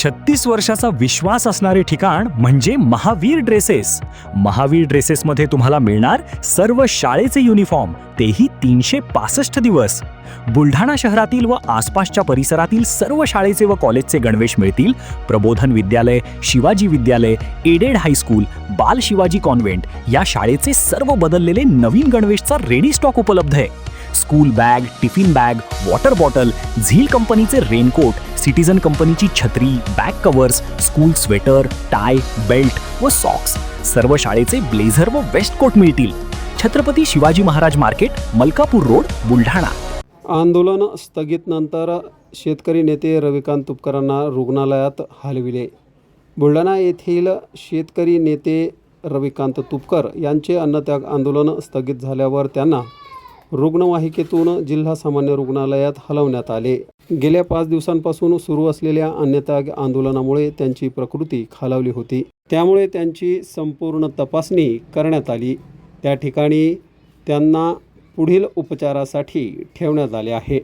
36 वर्षाचा विश्वास असणारे ठिकाण म्हणजे महावीर ड्रेसेस. महावीर ड्रेसेसमध्ये तुम्हाला मिळणार सर्व शाळेचे युनिफॉर्म, तेही 365 दिवस. बुलढाणा शहरातील व आसपासच्या परिसरातील सर्व शाळेचे व कॉलेजचे गणवेश मिळतील. प्रबोधन विद्यालय, शिवाजी विद्यालय, एडेड हायस्कूल, बाल शिवाजी कॉन्व्हेंट या शाळेचे सर्व बदललेले नवीन गणवेशचा रेडी स्टॉक उपलब्ध आहे. School bag, tiffin bag, water bottle, झील कंपनीचे रेनकोट, सिटीजन कंपनीची छत्री, back covers, school sweater, tie, belt व सॉक्स, सर्व शाळेचे ब्लेझर व वेस्ट कोट मिळतील. Chhatrapati Shivaji Maharaj market, Malkapur road, Buldhana. आंदोलन स्थगित नंतर शेतकरी नेते रविकांत तुपकरांना रुग्णालयात हलविले. बुलढाणा येथील शेतकरी नेते रविकांत तुपकर यांचे अन्नत्याग आंदोलन स्थगित झाल्यावर त्यांना रुग्णवाहिकेतून जिल्हा सामान्य रुग्णालयात हलवण्यात आले. गेल्या 5 दिवसांपासून सुरू असलेल्या अन्नत्याग आंदोलनामुळे त्यांची प्रकृती खालावली होती. त्यामुळे त्यांची संपूर्ण तपासणी करण्यात आली. त्या ठिकाणी त्यांना पुढील उपचारासाठी ठेवण्यात आले आहे.